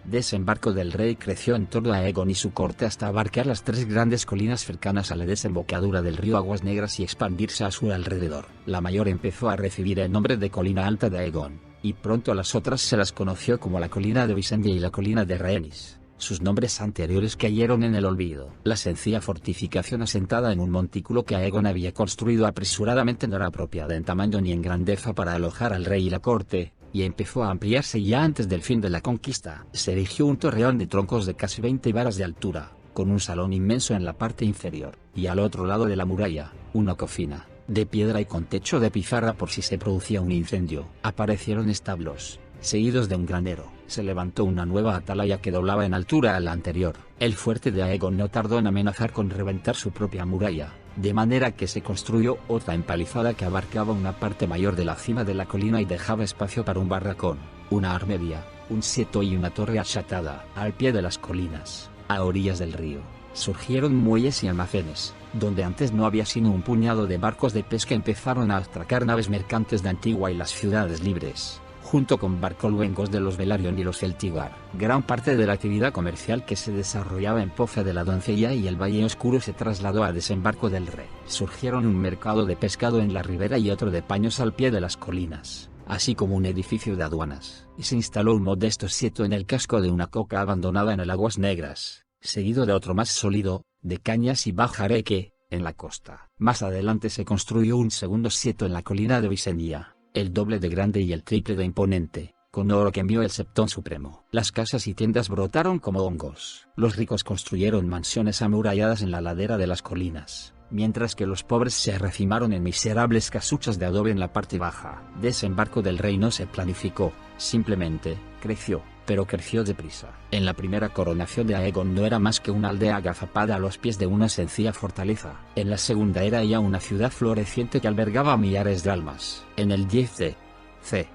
Desembarco del rey creció en torno a Aegon y su corte hasta abarcar las tres grandes colinas cercanas a la desembocadura del río Aguas Negras y expandirse a su alrededor. La mayor empezó a recibir el nombre de Colina Alta de Aegon, y pronto a las otras se las conoció como la colina de Visenya y la colina de Rhaenys. Sus nombres anteriores cayeron en el olvido. La sencilla fortificación asentada en un montículo que Aegon había construido apresuradamente no era apropiada en tamaño ni en grandeza para alojar al rey y la corte, y empezó a ampliarse ya antes del fin de la conquista. Se erigió un torreón de troncos de casi 20 varas de altura, con un salón inmenso en la parte inferior, y al otro lado de la muralla, una cocina, de piedra y con techo de pizarra por si se producía un incendio. Aparecieron establos, seguidos de un granero. Se levantó una nueva atalaya que doblaba en altura a la anterior. El fuerte de Aegon no tardó en amenazar con reventar su propia muralla, de manera que se construyó otra empalizada que abarcaba una parte mayor de la cima de la colina y dejaba espacio para un barracón, una armería, un seto y una torre achatada. Al pie de las colinas, a orillas del río, surgieron muelles y almacenes, donde antes no había sino un puñado de barcos de pesca. Empezaron a atracar naves mercantes de Antigua y las ciudades libres, junto con barcoluengos de los Velaryon y los Celtigar. Gran parte de la actividad comercial que se desarrollaba en Poza de la Doncella y el Valle Oscuro se trasladó a Desembarco del Rey. Surgieron un mercado de pescado en la ribera y otro de paños al pie de las colinas, así como un edificio de aduanas, y se instaló un modesto seto en el casco de una coca abandonada en el Aguas Negras, seguido de otro más sólido, de cañas y bajareque, en la costa. Más adelante se construyó un segundo seto en la colina de Visenya, el doble de grande y el triple de imponente, con oro que envió el Septón Supremo. Las casas y tiendas brotaron como hongos. Los ricos construyeron mansiones amuralladas en la ladera de las colinas, mientras que los pobres se arrecimaron en miserables casuchas de adobe en la parte baja. Desembarco del Rey no se planificó, simplemente creció, pero creció deprisa. En la primera coronación de Aegon no era más que una aldea agazapada a los pies de una sencilla fortaleza. En la segunda era ya una ciudad floreciente que albergaba a millares de almas. En el 10 de C.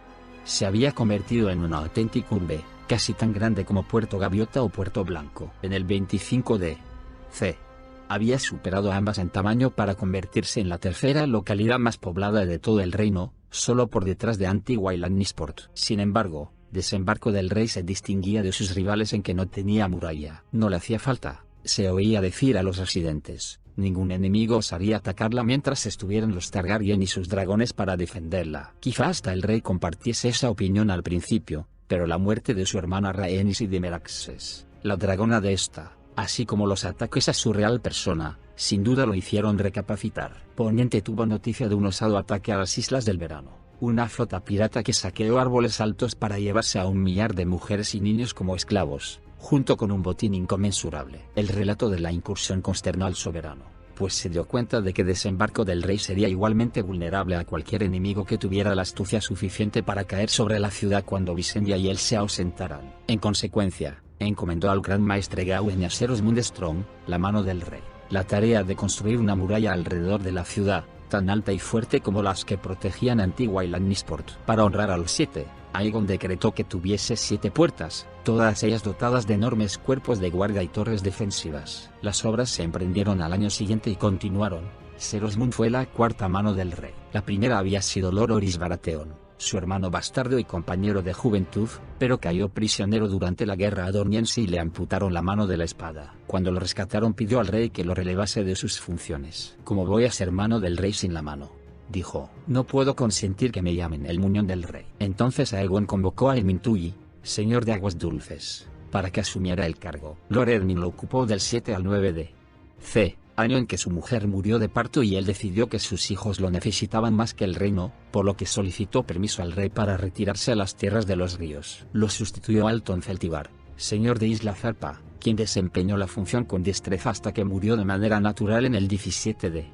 se había convertido en una auténtica urbe, casi tan grande como Puerto Gaviota o Puerto Blanco. En el 25 de C. había superado a ambas en tamaño para convertirse en la tercera localidad más poblada de todo el reino, solo por detrás de Antigua y Lannisport. Sin embargo, Desembarco del Rey se distinguía de sus rivales en que no tenía muralla. No le hacía falta, se oía decir a los residentes, ningún enemigo osaría atacarla mientras estuvieran los Targaryen y sus dragones para defenderla. Quizá hasta el rey compartiese esa opinión al principio, pero la muerte de su hermana Rhaenys y de Meraxes, la dragona de esta, así como los ataques a su real persona, sin duda lo hicieron recapacitar. Poniente tuvo noticia de un osado ataque a las Islas del Verano, una flota pirata que saqueó árboles altos para llevarse a 1 millar de mujeres y niños como esclavos, junto con un botín inconmensurable. El relato de la incursión consternó al soberano, pues se dio cuenta de que Desembarco del Rey sería igualmente vulnerable a cualquier enemigo que tuviera la astucia suficiente para caer sobre la ciudad cuando Visenya y él se ausentaran. En consecuencia, encomendó al gran maestre Gawain Aseros Mundestrong, la mano del rey, la tarea de construir una muralla alrededor de la ciudad, tan alta y fuerte como las que protegían Antigua y Lannisport. Para honrar a los 7, Aegon decretó que tuviese 7 puertas, todas ellas dotadas de enormes cuerpos de guardia y torres defensivas. Las obras se emprendieron al año siguiente y continuaron. Serosmund fue la cuarta mano del rey. La primera había sido Lord Orys Baratheon, su hermano bastardo y compañero de juventud, pero cayó prisionero durante la guerra adorniense y le amputaron la mano de la espada. Cuando lo rescataron pidió al rey que lo relevase de sus funciones. ¿Cómo voy a ser mano del rey sin la mano?, dijo. No puedo consentir que me llamen el muñón del rey. Entonces Aegon convocó a Edmund, señor de Aguas Dulces, para que asumiera el cargo. Lord Edmund lo ocupó del 7 al 9 de C, año en que su mujer murió de parto y él decidió que sus hijos lo necesitaban más que el reino, por lo que solicitó permiso al rey para retirarse a las tierras de los ríos. Lo sustituyó Alton Celtibar, señor de Isla Zarpa, quien desempeñó la función con destreza hasta que murió de manera natural en el 17 de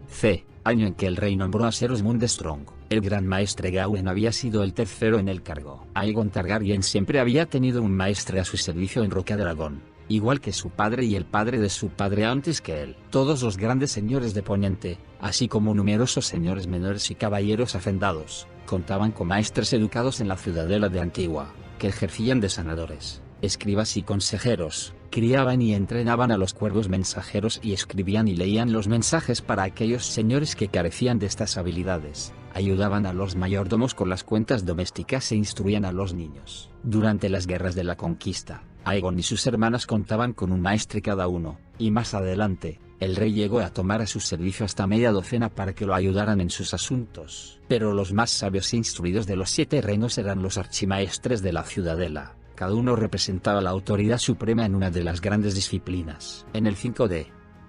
C, año en que el rey nombró a Ser Osmund Strong. El gran maestre Gawain había sido el tercero en el cargo. Aegon Targaryen siempre había tenido un maestre a su servicio en Rocadragón, igual que su padre y el padre de su padre antes que él. Todos los grandes señores de Poniente, así como numerosos señores menores y caballeros hacendados, contaban con maestres educados en la ciudadela de Antigua, que ejercían de sanadores, escribas y consejeros. Criaban y entrenaban a los cuervos mensajeros y escribían y leían los mensajes para aquellos señores que carecían de estas habilidades. Ayudaban a los mayordomos con las cuentas domésticas e instruían a los niños. Durante las guerras de la conquista, Aegon y sus hermanas contaban con un maestre cada uno, y más adelante, el rey llegó a tomar a su servicio hasta media docena para que lo ayudaran en sus asuntos. Pero los más sabios e instruidos de los 7 reinos eran los archimaestres de la ciudadela. Cada uno representaba la autoridad suprema en una de las grandes disciplinas. En el 5 de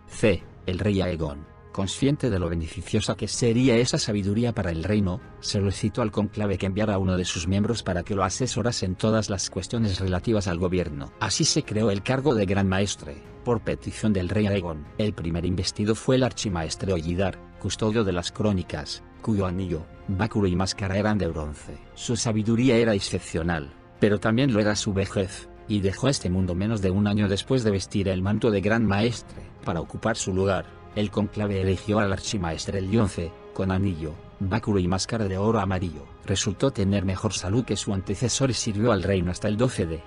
C, el rey Aegon, consciente de lo beneficiosa que sería esa sabiduría para el reino, solicitó al conclave que enviara a uno de sus miembros para que lo asesorase en todas las cuestiones relativas al gobierno. Así se creó el cargo de Gran Maestre, por petición del rey Aegon. El primer investido fue el archimaestre Ollidar, custodio de las crónicas, cuyo anillo, báculo y máscara eran de bronce. Su sabiduría era excepcional, pero también lo era su vejez, y dejó este mundo menos de un año después de vestir el manto de Gran Maestre. Para ocupar su lugar, el conclave eligió al archimaestre Lionce, con anillo, báculo y máscara de oro amarillo. Resultó tener mejor salud que su antecesor y sirvió al reino hasta el 12 de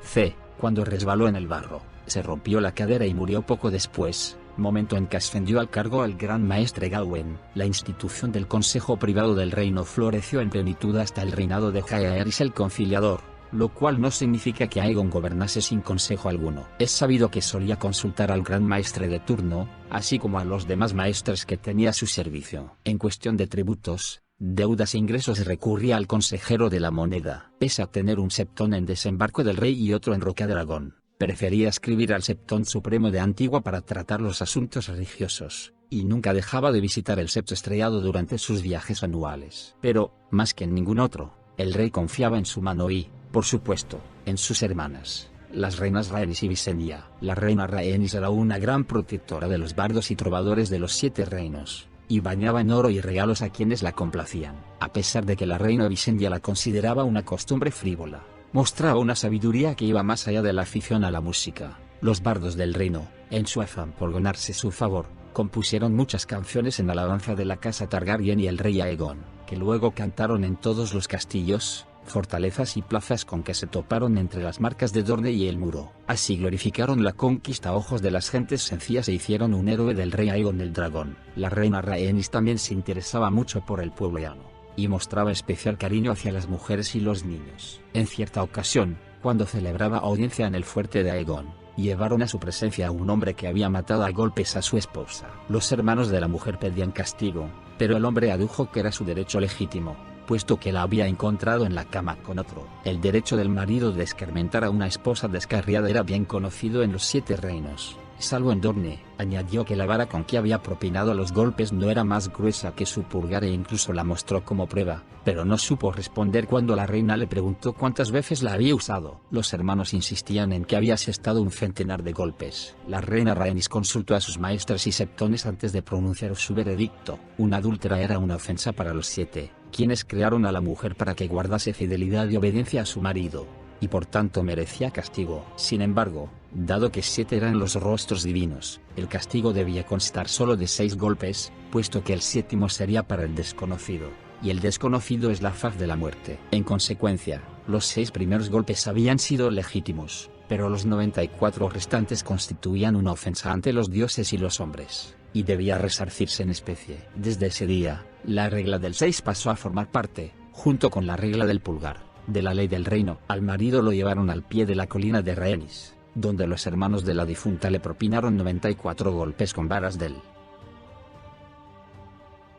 C, cuando resbaló en el barro, se rompió la cadera y murió poco después, momento en que ascendió al cargo al gran maestre Gawain. La institución del Consejo Privado del Reino floreció en plenitud hasta el reinado de Jaehaerys el Conciliador, lo cual no significa que Aegon gobernase sin consejo alguno. Es sabido que solía consultar al gran maestre de turno, así como a los demás maestres que tenía a su servicio. En cuestión de tributos, deudas e ingresos recurría al consejero de la moneda. Pese a tener un septón en desembarco del rey y otro en Rocadragón, prefería escribir al septón supremo de Antigua para tratar los asuntos religiosos, y nunca dejaba de visitar el Septo Estrellado durante sus viajes anuales. Pero, más que en ningún otro, el rey confiaba en su mano y, por supuesto, en sus hermanas, las reinas Rhaenys y Visenya. La reina Rhaenys era una gran protectora de los bardos y trovadores de los 7 reinos, y bañaba en oro y regalos a quienes la complacían. A pesar de que la reina Visenya la consideraba una costumbre frívola, mostraba una sabiduría que iba más allá de la afición a la música. Los bardos del reino, en su afán por ganarse su favor, compusieron muchas canciones en alabanza de la casa Targaryen y el rey Aegon, que luego cantaron en todos los castillos, fortalezas y plazas con que se toparon entre las marcas de Dorne y el muro. Así glorificaron la conquista a ojos de las gentes sencillas e hicieron un héroe del rey Aegon el Dragón. La reina Rhaenys también se interesaba mucho por el pueblo llano, y mostraba especial cariño hacia las mujeres y los niños. En cierta ocasión, cuando celebraba audiencia en el fuerte de Aegon, llevaron a su presencia a un hombre que había matado a golpes a su esposa. Los hermanos de la mujer pedían castigo, pero el hombre adujo que era su derecho legítimo, puesto que la había encontrado en la cama con otro. El derecho del marido de escarmentar a una esposa descarriada era bien conocido en los 7 reinos, salvo en Dorne. Añadió que la vara con que había propinado los golpes no era más gruesa que su pulgar e incluso la mostró como prueba, pero no supo responder cuando la reina le preguntó cuántas veces la había usado. Los hermanos insistían en que había asestado un centenar de golpes. La reina Rhaenys consultó a sus maestros y septones antes de pronunciar su veredicto. Una adúltera era una ofensa para los 7, quienes crearon a la mujer para que guardase fidelidad y obediencia a su marido, y por tanto merecía castigo. Sin embargo, dado que 7 eran los rostros divinos, el castigo debía constar solo de 6 golpes, puesto que el 7º sería para el desconocido, y el desconocido es la faz de la muerte. En consecuencia, los 6 primeros golpes habían sido legítimos, pero los 94 restantes constituían una ofensa ante los dioses y los hombres, y debía resarcirse en especie. Desde ese día, la regla del 6 pasó a formar parte, junto con la regla del pulgar, de la ley del reino. Al marido lo llevaron al pie de la colina de Rhaenys, donde los hermanos de la difunta le propinaron 94 golpes con varas del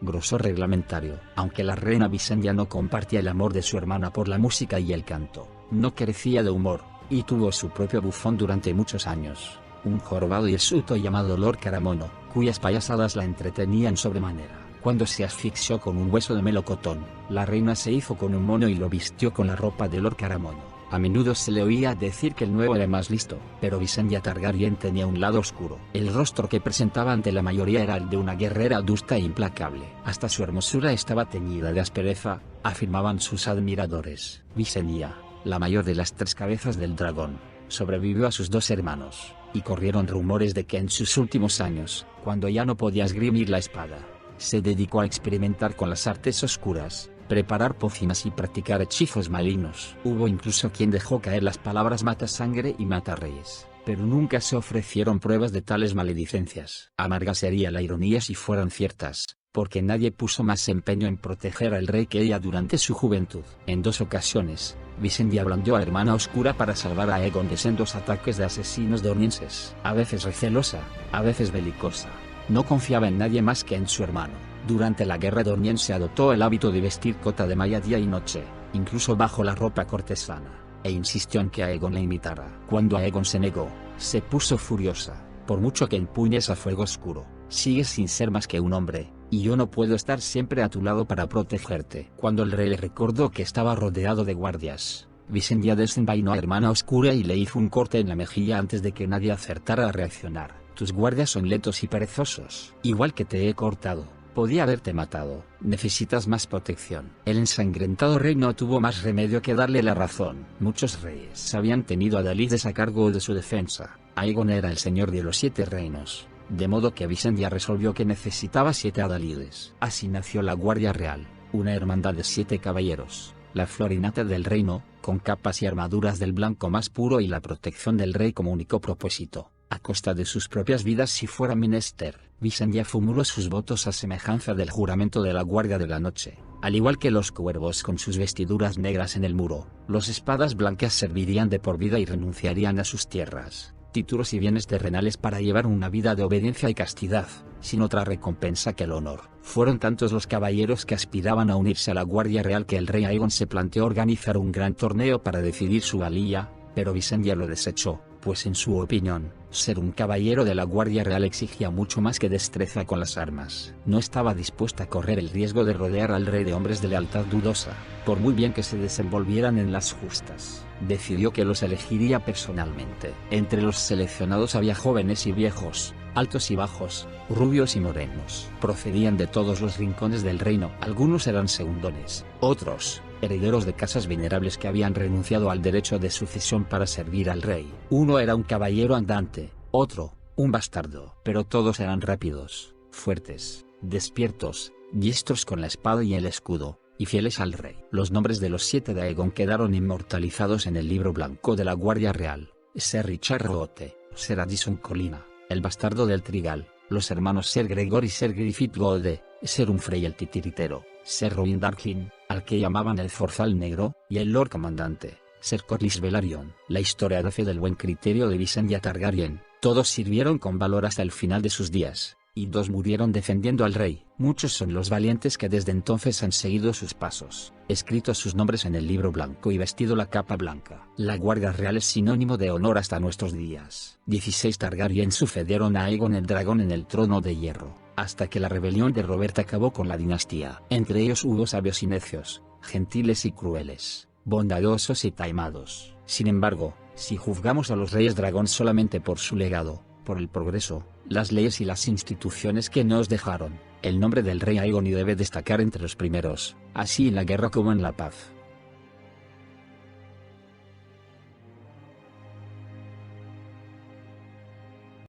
grosor reglamentario. Aunque la reina Visenya no compartía el amor de su hermana por la música y el canto, no carecía de humor, y tuvo su propio bufón durante muchos años, un jorobado y hirsuto llamado Lord Caramono, cuyas payasadas la entretenían sobremanera. Cuando se asfixió con un hueso de melocotón, la reina se hizo con un mono y lo vistió con la ropa de Lord Caramono. A menudo se le oía decir que el nuevo era más listo, pero Visenya Targaryen tenía un lado oscuro. El rostro que presentaba ante la mayoría era el de una guerrera adusta e implacable. Hasta su hermosura estaba teñida de aspereza, afirmaban sus admiradores. Visenya, la mayor de las 3 cabezas del dragón, sobrevivió a sus 2 hermanos, y corrieron rumores de que en sus últimos años, cuando ya no podía esgrimir la espada, se dedicó a experimentar con las artes oscuras, preparar pócimas y practicar hechizos malignos. Hubo incluso quien dejó caer las palabras mata sangre y mata reyes, pero nunca se ofrecieron pruebas de tales maledicencias. Amarga sería la ironía si fueran ciertas, porque nadie puso más empeño en proteger al rey que ella durante su juventud. En 2 ocasiones, Visenya blandió a Hermana Oscura para salvar a Aegon de sendos ataques de asesinos dornienses. A veces recelosa, a veces belicosa, no confiaba en nadie más que en su hermano. Durante la guerra dorniense adoptó el hábito de vestir cota de malla día y noche, incluso bajo la ropa cortesana, e insistió en que Aegon la imitara. Cuando Aegon se negó, se puso furiosa. Por mucho que empuñes a fuego oscuro, sigues sin ser más que un hombre, y yo no puedo estar siempre a tu lado para protegerte. Cuando el rey le recordó que estaba rodeado de guardias, Visenya desenvainó a Hermana Oscura y le hizo un corte en la mejilla antes de que nadie acertara a reaccionar. Tus guardias son lentos y perezosos. Igual que te he cortado, podía haberte matado. Necesitas más protección. El ensangrentado rey no tuvo más remedio que darle la razón. Muchos reyes habían tenido adalides a cargo de su defensa. Aegon era el señor de los 7 reinos, de modo que Visenya resolvió que necesitaba 7 adalides. Así nació la Guardia Real, una hermandad de 7 caballeros, la flor y nata del reino, con capas y armaduras del blanco más puro y la protección del rey como único propósito, a costa de sus propias vidas si fuera menester. Visenya formuló sus votos a semejanza del juramento de la Guardia de la Noche. Al igual que los cuervos con sus vestiduras negras en el muro, los espadas blancas servirían de por vida y renunciarían a sus tierras, títulos y bienes terrenales para llevar una vida de obediencia y castidad, sin otra recompensa que el honor. Fueron tantos los caballeros que aspiraban a unirse a la Guardia Real que el rey Aegon se planteó organizar un gran torneo para decidir su valía, pero Visenya lo desechó, pues en su opinión, ser un caballero de la Guardia Real exigía mucho más que destreza con las armas. No estaba dispuesta a correr el riesgo de rodear al rey de hombres de lealtad dudosa, por muy bien que se desenvolvieran en las justas. Decidió que los elegiría personalmente. Entre los seleccionados había jóvenes y viejos, altos y bajos, rubios y morenos. Procedían de todos los rincones del reino. Algunos eran segundones, otros, herederos de casas venerables que habían renunciado al derecho de sucesión para servir al rey. Uno era un caballero andante, otro, un bastardo. Pero todos eran rápidos, fuertes, despiertos, diestros con la espada y el escudo, y fieles al rey. Los nombres de los 7 de Aegon quedaron inmortalizados en el libro blanco de la Guardia Real: Ser Richard Roote, Ser Addison Colina, el bastardo del Trigal, los hermanos Ser Gregor y Ser Griffith Golde, Ser Humphrey el titiritero, Ser Rowan Darkin, al que llamaban el Zorzal Negro, y el Lord Comandante, Ser Corlys Velaryon. La historia nace del buen criterio de Visenya Targaryen. Todos sirvieron con valor hasta el final de sus días, y 2 murieron defendiendo al rey. Muchos son los valientes que desde entonces han seguido sus pasos, escrito sus nombres en el libro blanco y vestido la capa blanca. La Guardia Real es sinónimo de honor hasta nuestros días. 16 Targaryen sucedieron a Aegon el Dragón en el trono de hierro, hasta que la rebelión de Robert acabó con la dinastía. Entre ellos hubo sabios y necios, gentiles y crueles, bondadosos y taimados. Sin embargo, si juzgamos a los reyes dragón solamente por su legado, por el progreso, las leyes y las instituciones que nos dejaron, el nombre del rey Aegon debe destacar entre los primeros, así en la guerra como en la paz.